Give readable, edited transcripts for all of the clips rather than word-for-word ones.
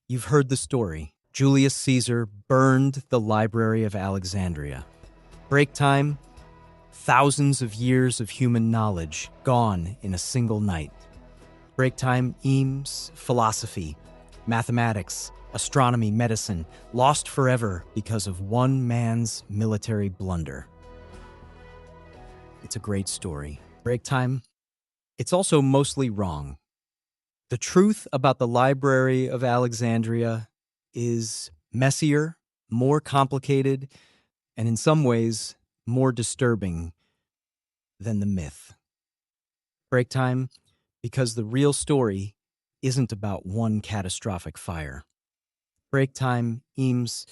You've heard the story. Julius Caesar burned the Library of Alexandria. Break time, thousands of years of human knowledge gone in a single night. Break time, Eames, philosophy, mathematics, astronomy, medicine, lost forever because of one man's military blunder. It's a great story. Break time, it's also mostly wrong. The truth about the Library of Alexandria is messier, more complicated, and in some ways, more disturbing than the myth. Break time, because the real story isn't about one catastrophic fire. Break time, Eames,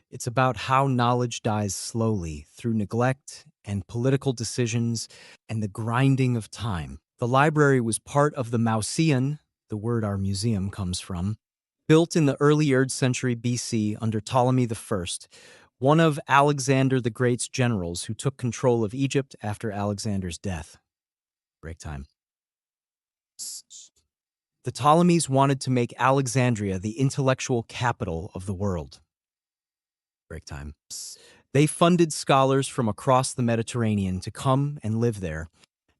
it's about how knowledge dies slowly through neglect and political decisions and the grinding of time. The library was part of the Mauseon, the word our museum comes from, built in the early 3rd century BC under Ptolemy I, one of Alexander the Great's generals who took control of Egypt after Alexander's death. Break time. The Ptolemies wanted to make Alexandria the intellectual capital of the world. Break time. They funded scholars from across the Mediterranean to come and live there,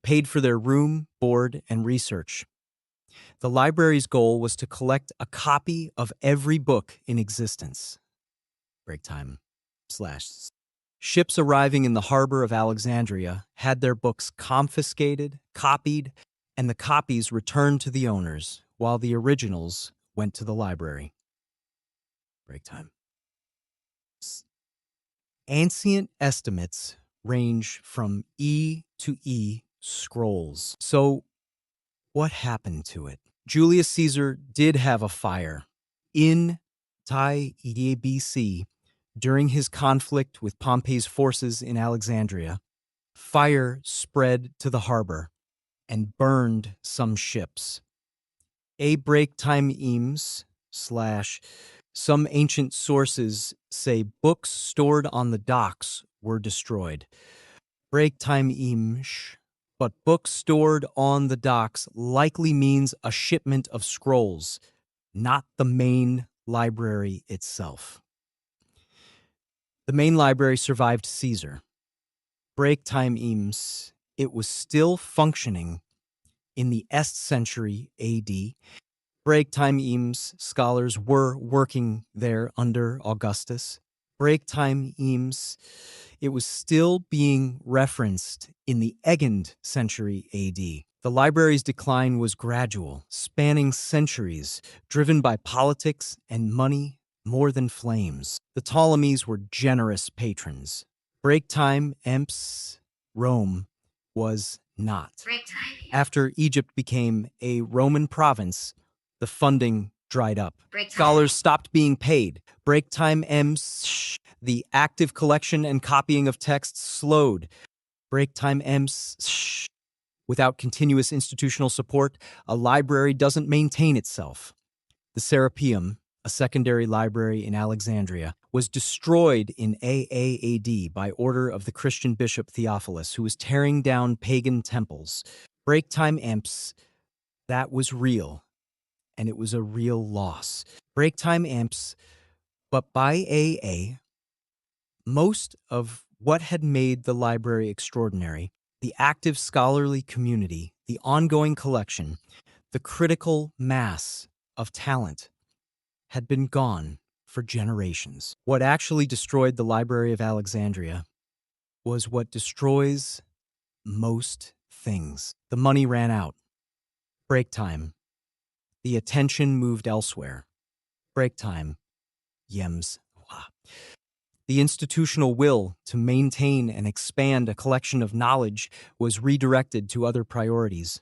paid for their room, board, and research. The library's goal was to collect a copy of every book in existence. Break time. Ships arriving in the harbor of Alexandria had their books confiscated, copied, and the copies returned to the owners, while the originals went to the library. Break time. Ancient estimates range from E to E scrolls. So, what happened to it? Julius Caesar did have a fire in Tai BC during his conflict with Pompey's forces in Alexandria. Fire spread to the harbor and burned some ships. A break time Eames / some ancient sources say books stored on the docks were destroyed. Break time Eames, but books stored on the docks likely means a shipment of scrolls, not the main library itself. The main library survived Caesar. Break time Eames, it was still functioning in the Est century AD. Break time Eames scholars were working there under Augustus. Break time Eames, it was still being referenced in the Second century AD. The library's decline was gradual, spanning centuries, driven by politics and money more than flames. The Ptolemies were generous patrons. Break time Emps, Rome, was not. After Egypt became a Roman province, the funding dried up. Scholars stopped being paid. Break time Ems, the active collection and copying of texts slowed. Break time Ems, without continuous institutional support, a library doesn't maintain itself. The Serapeum, a secondary library in Alexandria, was destroyed in AAAD by order of the Christian bishop Theophilus, who was tearing down pagan temples. Break time Emps, that was real, and it was a real loss. Break time Emps, but by AA, most of what had made the library extraordinary, the active scholarly community, the ongoing collection, the critical mass of talent, had been gone for generations. What actually destroyed the Library of Alexandria was what destroys most things. The money ran out. Break time. The attention moved elsewhere. Break time. Yems. The institutional will to maintain and expand a collection of knowledge was redirected to other priorities.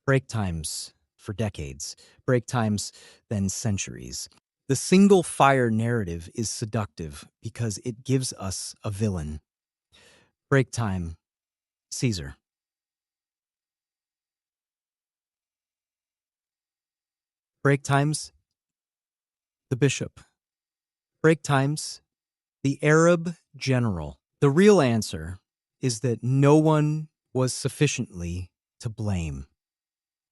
Break times for decades. Break times, then centuries. The single fire narrative is seductive because it gives us a villain. Break time, Caesar. Break times, the bishop. Break times, the Arab general. The real answer is that no one was sufficiently to blame.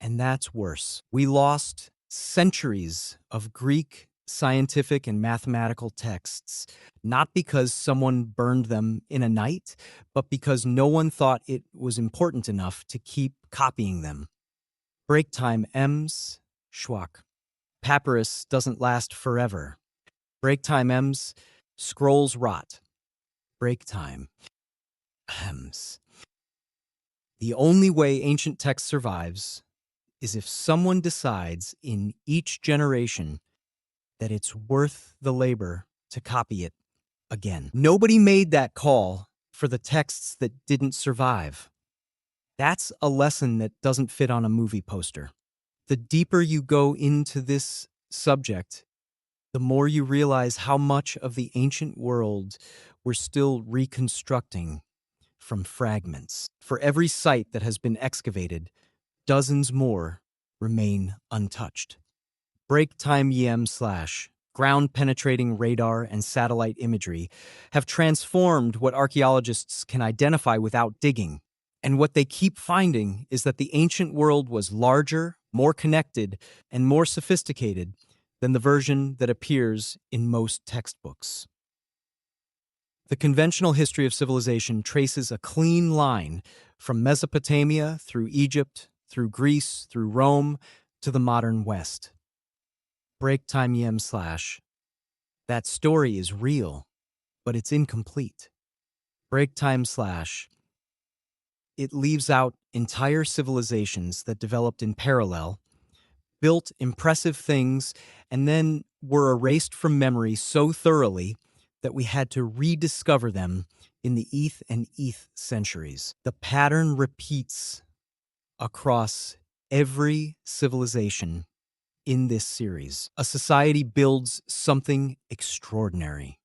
And that's worse. We lost Centuries of Greek scientific and mathematical texts, not because someone burned them in a night, but because no one thought it was important enough to keep copying them. Break time ems, schwach. Papyrus doesn't last forever. Break time ems, scrolls rot. Break time ems. The only way ancient text survives is if someone decides in each generation that it's worth the labor to copy it again. Nobody made that call for the texts that didn't survive. That's a lesson that doesn't fit on a movie poster. The deeper you go into this subject, the more you realize how much of the ancient world we're still reconstructing from fragments. For every site that has been excavated, dozens more remain untouched. Break time EM slash ground penetrating radar and satellite imagery have transformed what archaeologists can identify without digging. And what they keep finding is that the ancient world was larger, more connected, and more sophisticated than the version that appears in most textbooks. The conventional history of civilization traces a clean line from Mesopotamia through Egypt, through Greece, through Rome, to the modern West. Break time EM slash. That story is real, but it's incomplete. Break time slash. It leaves out entire civilizations that developed in parallel, built impressive things, and then were erased from memory so thoroughly that we had to rediscover them in the eth and eth centuries. The pattern repeats across every civilization in this series. A society builds something extraordinary.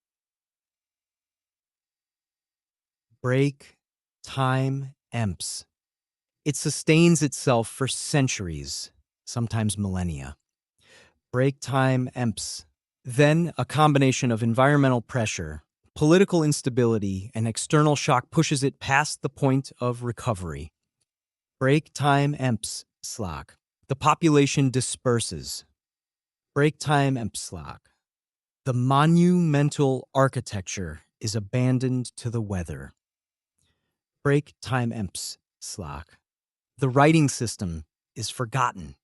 Break time emps. It sustains itself for centuries, sometimes millennia. Break time emps. Then a combination of environmental pressure, political instability, and external shock pushes it past the point of recovery. Break time emps slack. The population disperses. Break time emps slack. The monumental architecture is abandoned to the weather. Break time emps slack. The writing system is forgotten.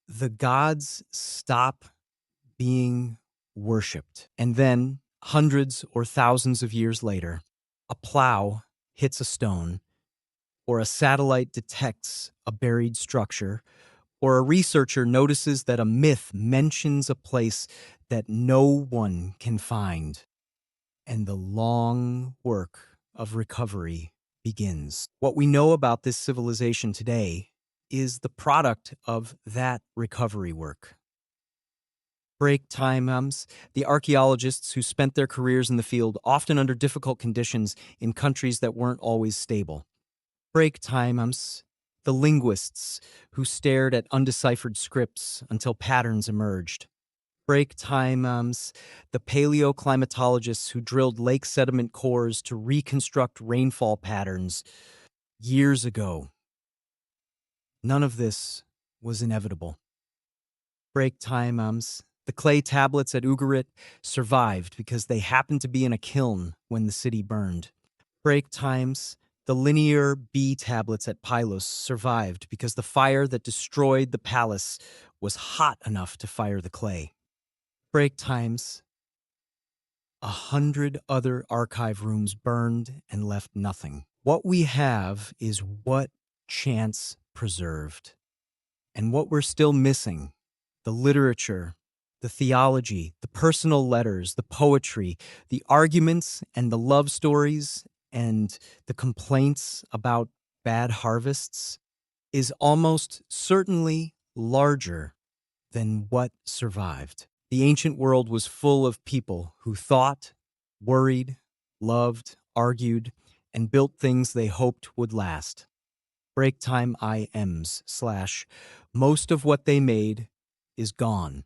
The gods stop being worshipped. And then, hundreds or thousands of years later, a plow hits a stone, or a satellite detects a buried structure, or a researcher notices that a myth mentions a place that no one can find. And the long work of recovery begins. What we know about this civilization today is the product of that recovery work. Break times, the archaeologists who spent their careers in the field, often under difficult conditions in countries that weren't always stable. Break times, the linguists who stared at undeciphered scripts until patterns emerged. Break times, the paleoclimatologists who drilled lake sediment cores to reconstruct rainfall patterns years ago. None of this was inevitable. Break times, the clay tablets at Ugarit survived because they happened to be in a kiln when the city burned. Break times, the linear B tablets at Pylos survived because the fire that destroyed the palace was hot enough to fire the clay. Break times, 100 other archive rooms burned and left nothing. What we have is what chance preserved. And what we're still missing, the literature, the theology, the personal letters, the poetry, the arguments and the love stories and the complaints about bad harvests, is almost certainly larger than what survived. The ancient world was full of people who thought, worried, loved, argued, and built things they hoped would last. Break time IMs / most of what they made is gone.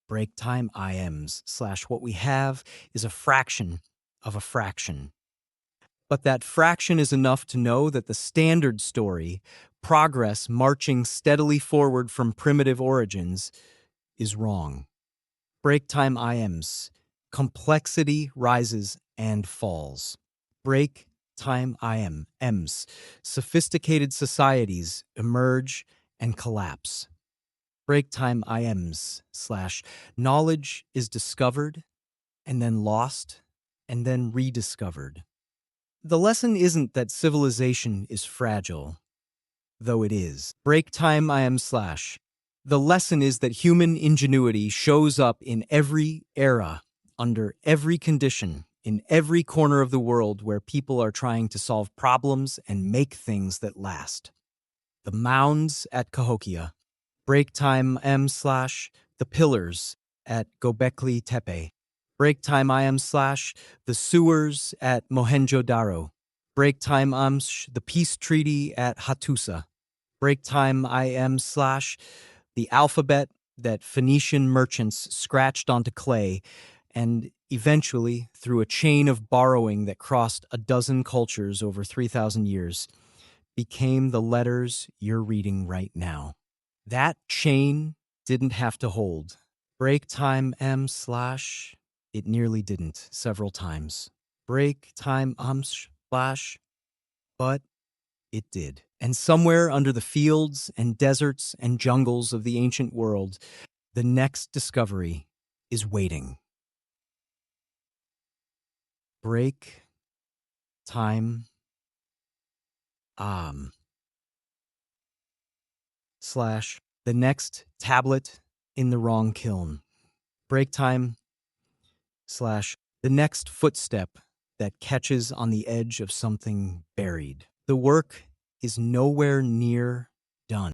break time IMs slash what we have is a fraction of a fraction. But that fraction is enough to know that the standard story, progress marching steadily forward from primitive origins, is wrong. Break time IMs, complexity rises and falls. Break time IMs, sophisticated societies emerge and collapse. Break time IMs slash knowledge is discovered and then lost and then rediscovered. The lesson isn't that civilization is fragile, though it is. Break time IM slash. The lesson is that human ingenuity shows up in every era, under every condition, in every corner of the world where people are trying to solve problems and make things that last. The mounds at Cahokia. Break time M slash. The pillars at Gobekli Tepe. Break time IM slash. The sewers at Mohenjo-Daro. Break time the peace treaty at Hattusa. Break time IM slash. The alphabet that Phoenician merchants scratched onto clay, and eventually, through a chain of borrowing that crossed a dozen cultures over 3,000 years, became the letters you're reading right now. That chain didn't have to hold. Break time M slash. It nearly didn't, several times. Break time slash. But it did. And somewhere under the fields and deserts and jungles of the ancient world, the next discovery is waiting. Break time slash the next tablet in the wrong kiln. Break time slash the next footstep that catches on the edge of something buried. The work is nowhere near done.